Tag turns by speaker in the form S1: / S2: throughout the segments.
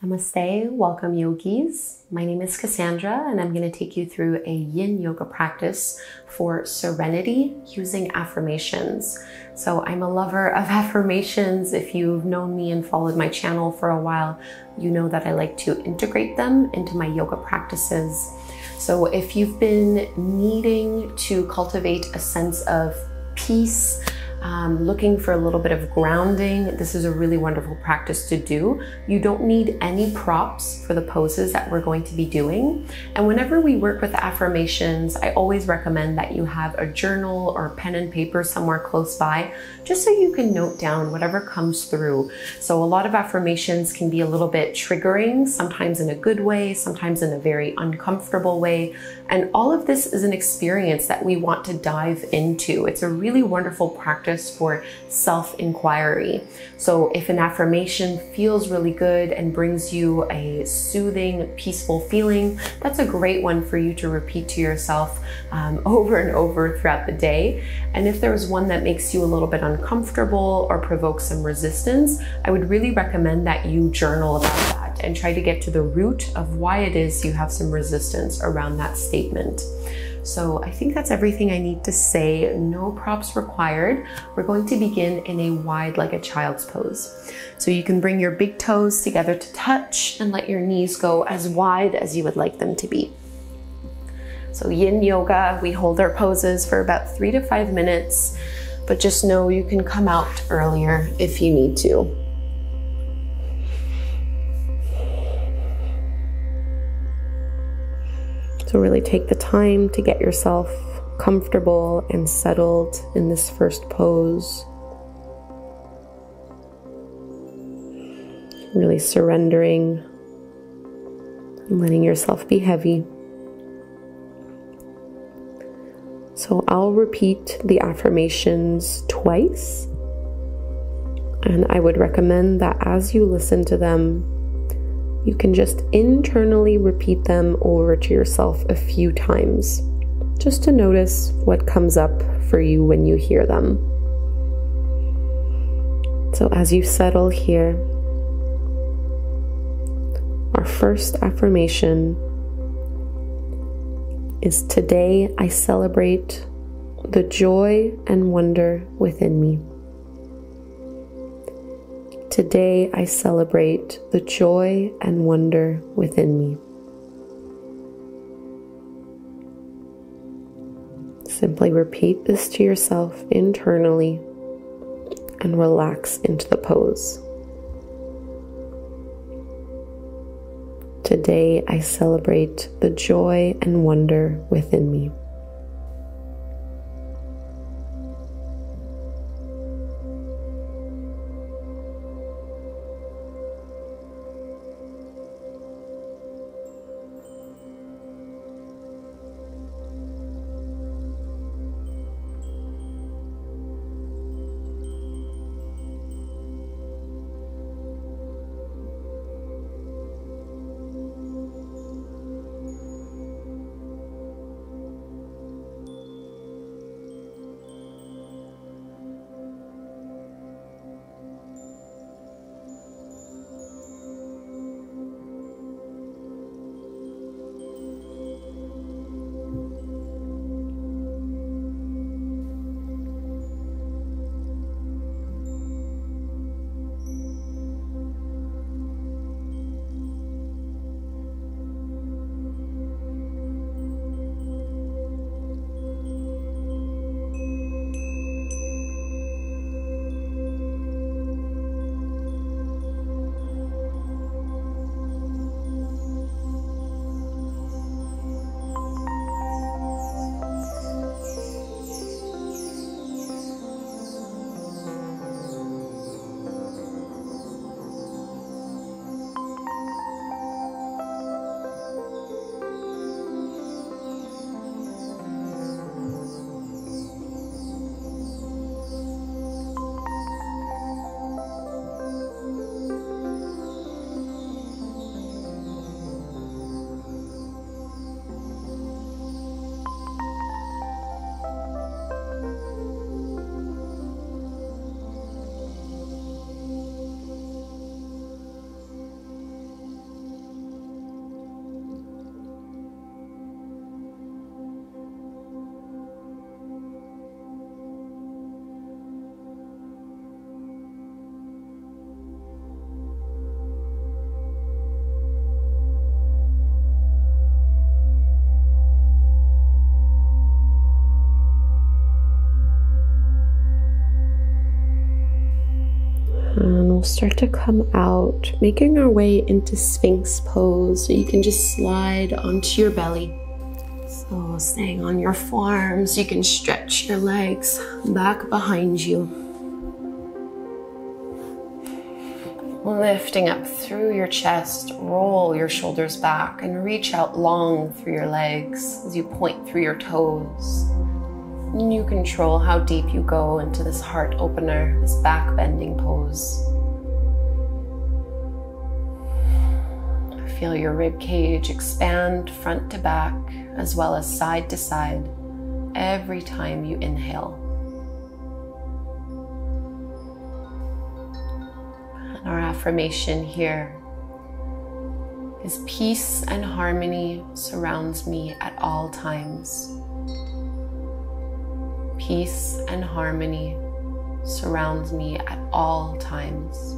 S1: Namaste, welcome yogis. My name is Kassandra and I'm going to take you through a yin yoga practice for serenity using affirmations. So I'm a lover of affirmations. If you've known me and followed my channel for a while, you know that I like to integrate them into my yoga practices. So if you've been needing to cultivate a sense of peace, looking for a little bit of grounding, this is a really wonderful practice to do. You don't need any props for the poses that we're going to be doing. And whenever we work with affirmations, I always recommend that you have a journal or pen and paper somewhere close by, just so you can note down whatever comes through. So a lot of affirmations can be a little bit triggering, sometimes in a good way, sometimes in a very uncomfortable way. And all of this is an experience that we want to dive into. It's a really wonderful practice for self-inquiry. So if an affirmation feels really good and brings you a soothing, peaceful feeling, that's a great one for you to repeat to yourself over and over throughout the day. And if there's one that makes you a little bit uncomfortable or provokes some resistance, I would really recommend that you journal about that and try to get to the root of why it is you have some resistance around that statement. So I think that's everything I need to say. No props required. We're going to begin in a wide like a child's pose. So you can bring your big toes together to touch and let your knees go as wide as you would like them to be. So yin yoga, we hold our poses for about 3 to 5 minutes, but just know you can come out earlier if you need to. So really take the time to get yourself comfortable and settled in this first pose. Really surrendering and letting yourself be heavy. So I'll repeat the affirmations twice, and I would recommend that as you listen to them, you can just internally repeat them over to yourself a few times, just to notice what comes up for you when you hear them. So as you settle here, our first affirmation is, today I celebrate the joy and wonder within me. Today I celebrate the joy and wonder within me. Simply repeat this to yourself internally and relax into the pose. Today I celebrate the joy and wonder within me. start to come out, making our way into Sphinx Pose. So you can just slide onto your belly. So staying on your forearms, you can stretch your legs back behind you. Lifting up through your chest, roll your shoulders back and reach out long through your legs as you point through your toes. And you control how deep you go into this heart opener, this back bending pose. Feel your rib cage expand front to back as well as side to side every time you inhale. And our affirmation here is peace and harmony surrounds me at all times. Peace and harmony surrounds me at all times.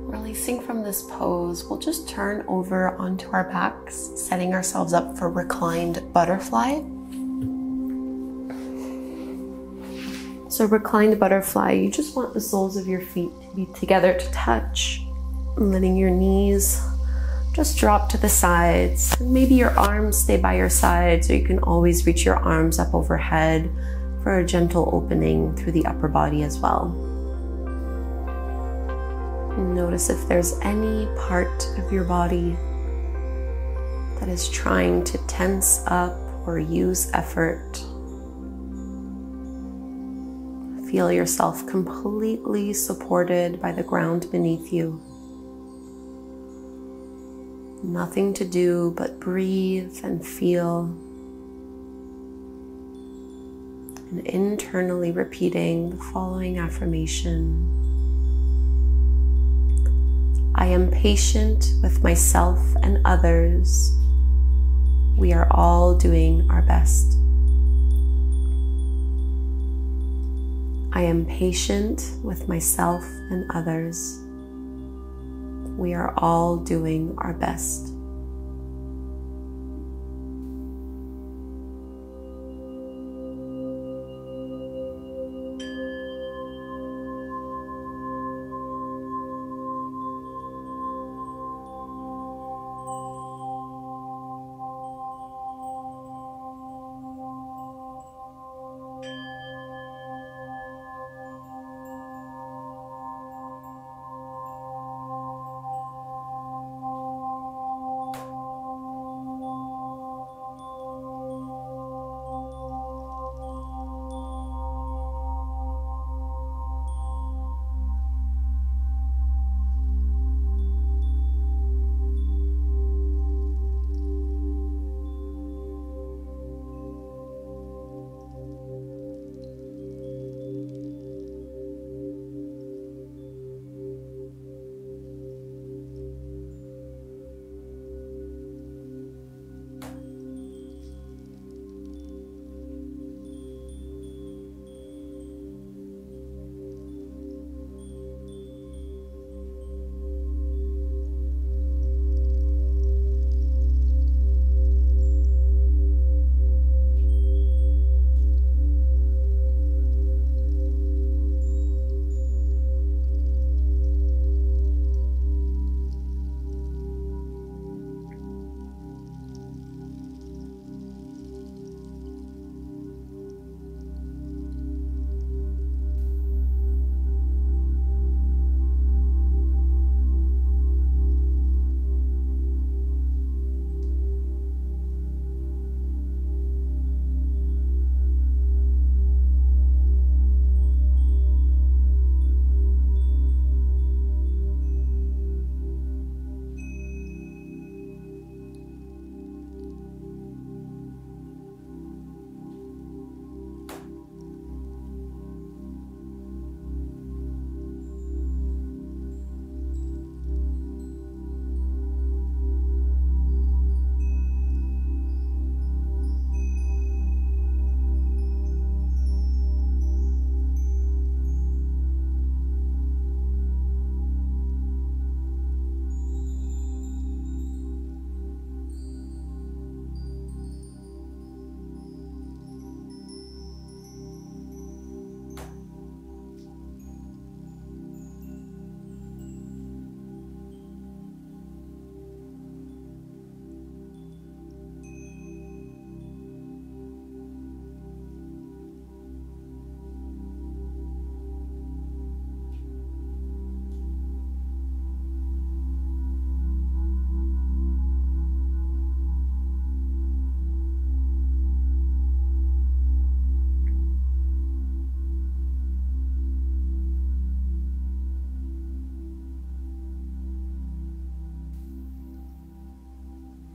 S1: Releasing from this pose, we'll just turn over onto our backs, setting ourselves up for Reclined Butterfly. So Reclined Butterfly, you just want the soles of your feet to be together to touch, letting your knees just drop to the sides. Maybe your arms stay by your side, so you can always reach your arms up overhead for a gentle opening through the upper body as well. Notice if there's any part of your body that is trying to tense up or use effort. Feel yourself completely supported by the ground beneath you. Nothing to do but breathe and feel, and internally repeating the following affirmation. I am patient with myself and others. We are all doing our best. I am patient with myself and others. We are all doing our best.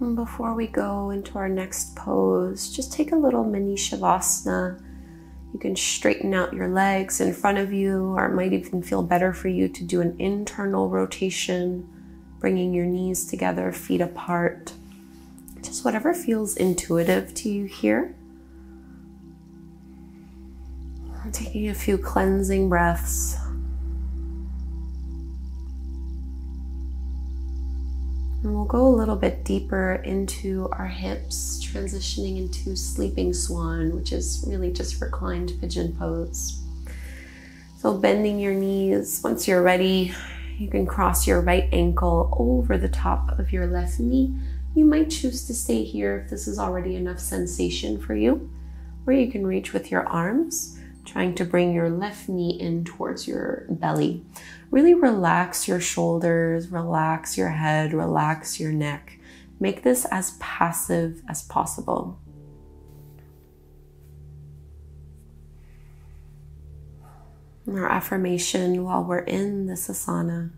S1: And before we go into our next pose, just take a little mini Shavasana. You can straighten out your legs in front of you, or it might even feel better for you to do an internal rotation, bringing your knees together, feet apart. Just whatever feels intuitive to you here. Taking a few cleansing breaths. And we'll go a little bit deeper into our hips, transitioning into sleeping swan, which is really just reclined pigeon pose. So bending your knees. Once you're ready, you can cross your right ankle over the top of your left knee. You might choose to stay here if this is already enough sensation for you, or you can reach with your arms, trying to bring your left knee in towards your belly. Really relax your shoulders, relax your head, relax your neck. Make this as passive as possible. And our affirmation while we're in this asana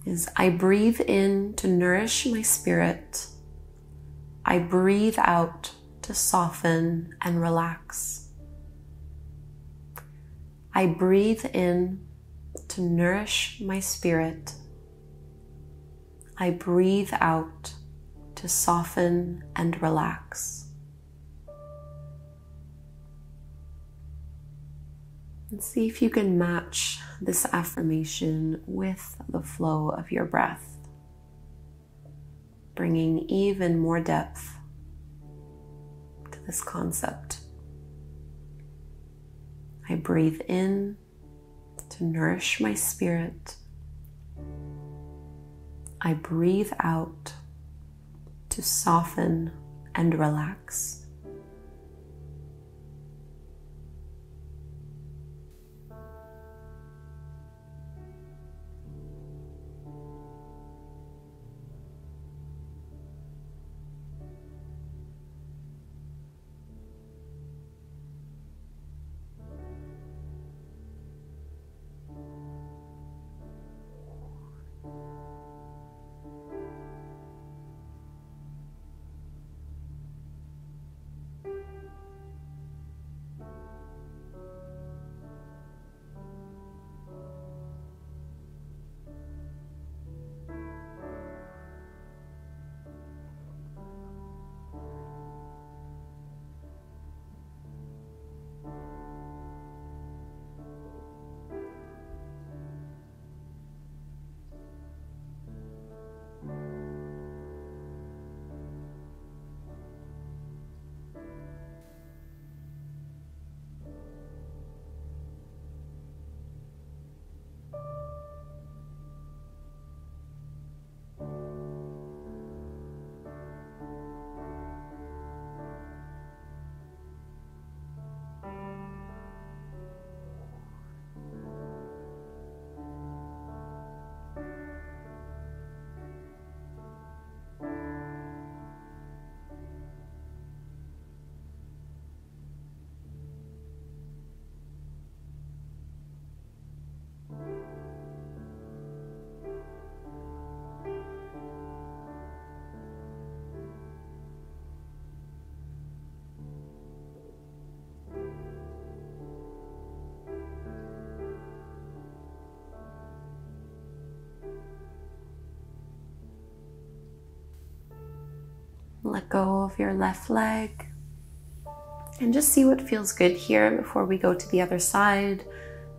S1: is, I breathe in to nourish my spirit. I breathe out to soften and relax. I breathe in to nourish my spirit. I breathe out to soften and relax. And see if you can match this affirmation with the flow of your breath, bringing even more depth to this concept. I breathe in to nourish my spirit. I breathe out to soften and relax. Let go of your left leg and just see what feels good here before we go to the other side.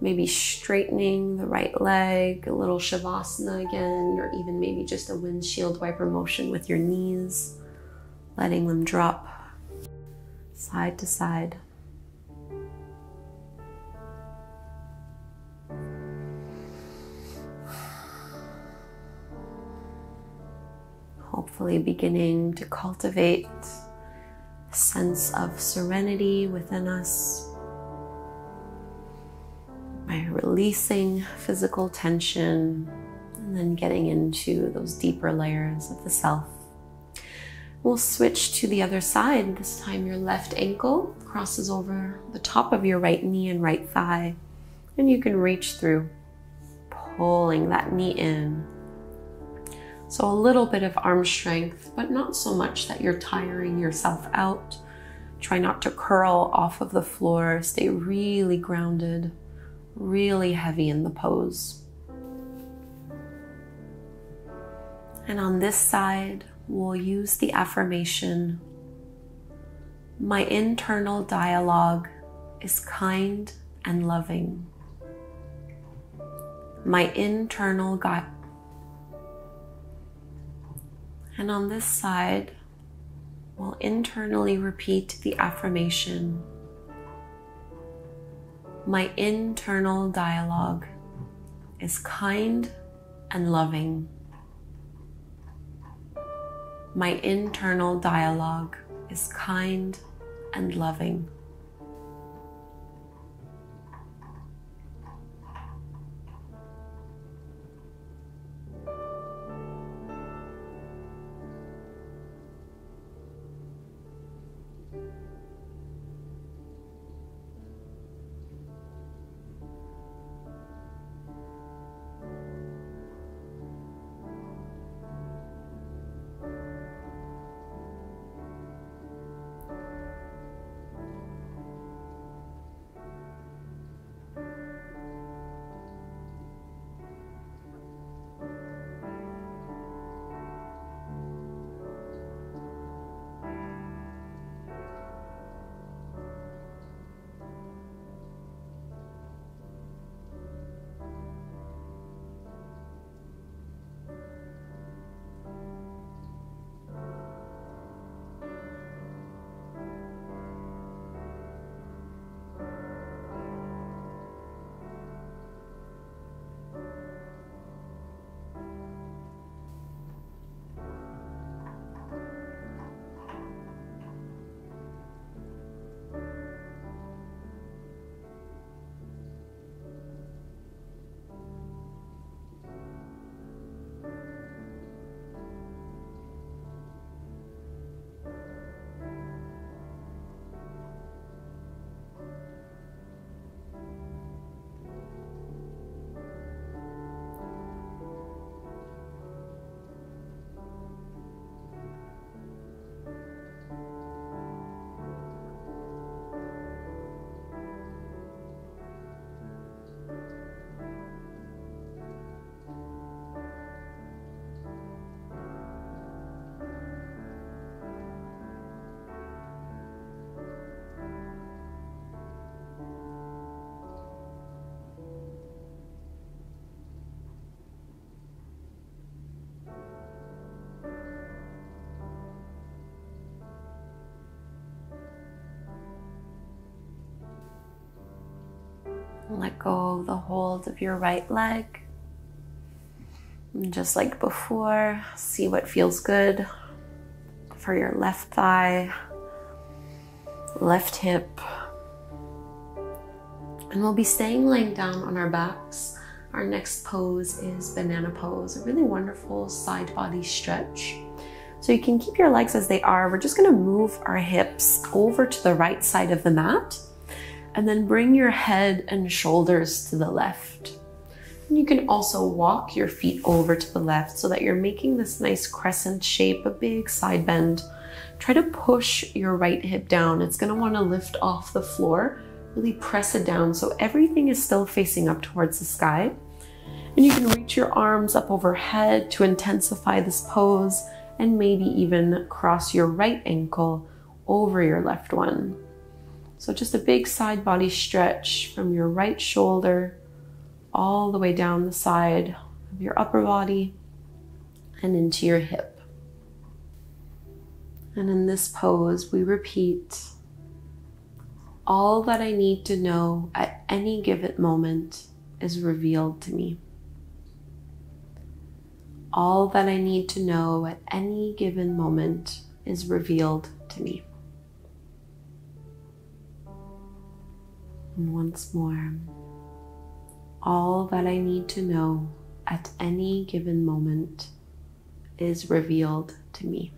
S1: Maybe straightening the right leg, a little Shavasana again, or even maybe just a windshield wiper motion with your knees, letting them drop side to side. Hopefully beginning to cultivate a sense of serenity within us by releasing physical tension and then getting into those deeper layers of the self. We'll switch to the other side. This time your left ankle crosses over the top of your right knee and right thigh, and you can reach through, pulling that knee in, So a little bit of arm strength, but not so much that you're tiring yourself out. Try not to curl off of the floor. Stay really grounded, really heavy in the pose. And on this side, we'll use the affirmation, my internal dialogue is kind and loving. My internal guide. And on this side, we'll internally repeat the affirmation, my internal dialogue is kind and loving. My internal dialogue is kind and loving. Let go of the hold of your right leg. And just like before, see what feels good for your left thigh, left hip. And we'll be staying laying down on our backs. Our next pose is banana pose, a really wonderful side body stretch. So you can keep your legs as they are. We're just gonna move our hips over to the right side of the mat, and then bring your head and shoulders to the left. And you can also walk your feet over to the left so that you're making this nice crescent shape, a big side bend. Try to push your right hip down. It's gonna wanna lift off the floor, really press it down so everything is still facing up towards the sky. And you can reach your arms up overhead to intensify this pose, and maybe even cross your right ankle over your left one. So just a big side body stretch from your right shoulder all the way down the side of your upper body and into your hip. And in this pose, we repeat, all that I need to know at any given moment is revealed to me. All that I need to know at any given moment is revealed to me. And once more, all that I need to know at any given moment is revealed to me.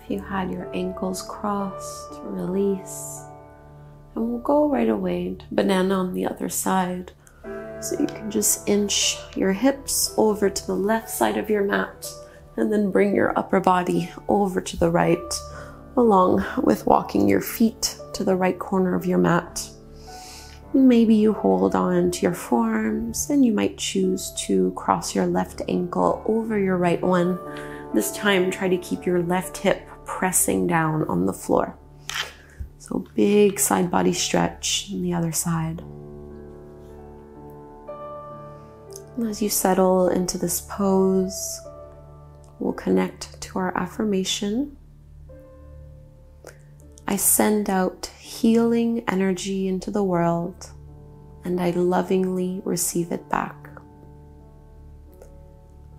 S1: If you had your ankles crossed, release. And we'll go right away to banana on the other side. So you can just inch your hips over to the left side of your mat and then bring your upper body over to the right, along with walking your feet to the right corner of your mat. Maybe you hold on to your forearms and you might choose to cross your left ankle over your right one. This time, try to keep your left hip pressing down on the floor. So big side body stretch on the other side. And as you settle into this pose, we'll connect to our affirmation. I send out healing energy into the world, and I lovingly receive it back.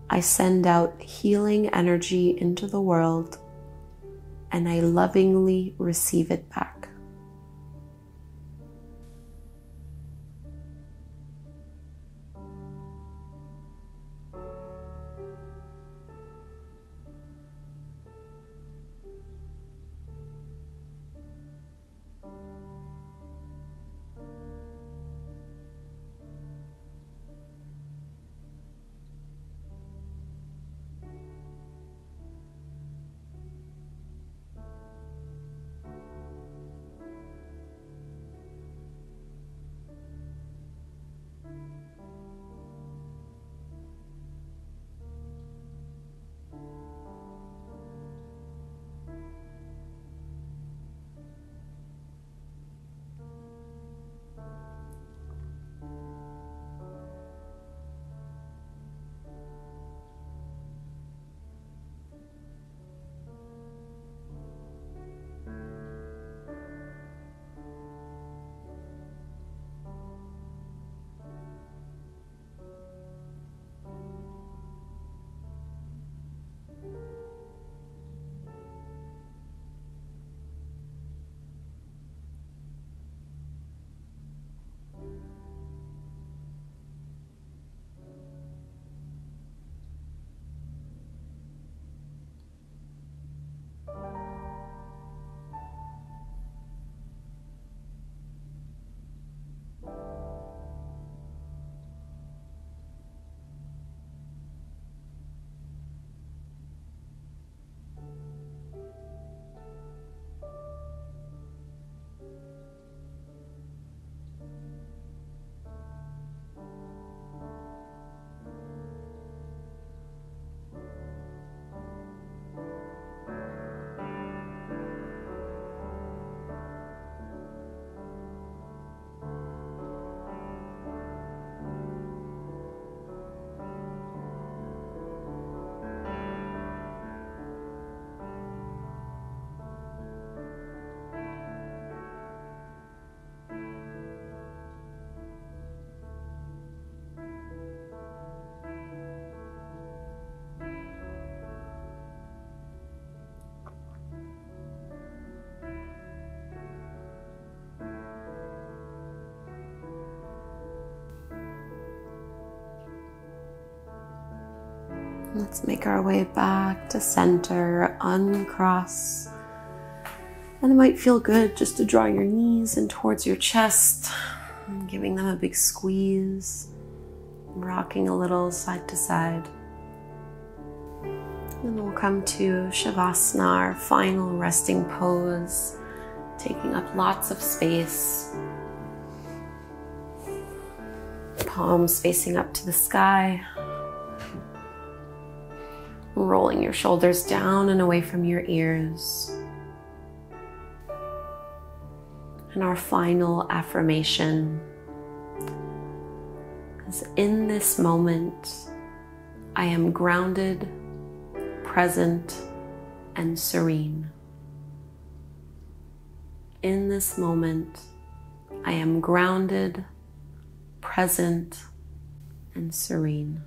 S1: I send out healing energy into the world, and I lovingly receive it back. Let's make our way back to center, uncross. And it might feel good just to draw your knees in towards your chest, giving them a big squeeze, rocking a little side to side. Then we'll come to Shavasana, our final resting pose, taking up lots of space. Palms facing up to the sky. Rolling your shoulders down and away from your ears. And our final affirmation is, in this moment, I am grounded, present, and serene. In this moment, I am grounded, present, and serene.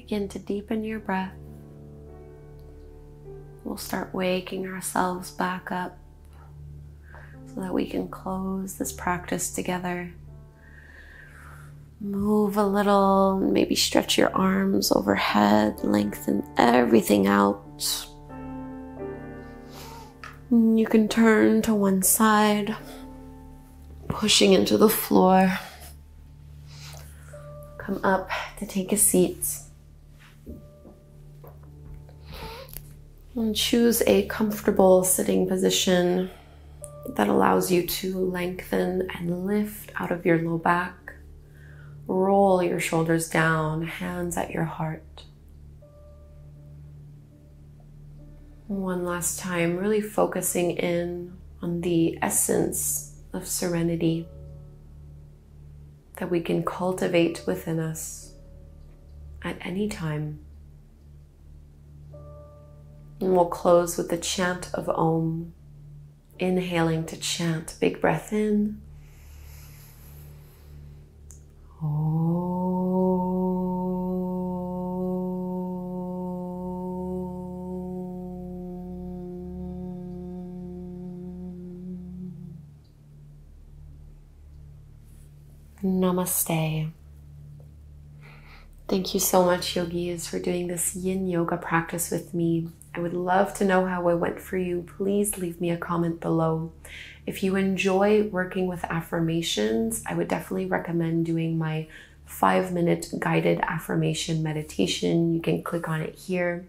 S1: Begin to deepen your breath. We'll start waking ourselves back up so that we can close this practice together. Move a little, maybe stretch your arms overhead, lengthen everything out. You can turn to one side, pushing into the floor. Come up to take a seat. And choose a comfortable sitting position that allows you to lengthen and lift out of your low back. Roll your shoulders down, hands at your heart. One last time, really focusing in on the essence of serenity that we can cultivate within us at any time. And we'll close with the chant of Om. Inhaling to chant, big breath in. Namaste. Thank you so much, yogis, for doing this yin yoga practice with me. I would love to know how it went for you. Please leave me a comment below. If you enjoy working with affirmations, I would definitely recommend doing my 5-minute guided affirmation meditation. You can click on it here.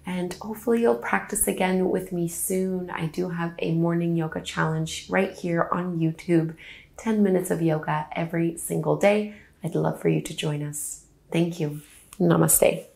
S1: And hopefully you'll practice again with me soon. I do have a morning yoga challenge right here on YouTube. 10 minutes of yoga every single day. I'd love for you to join us. Thank you. Namaste.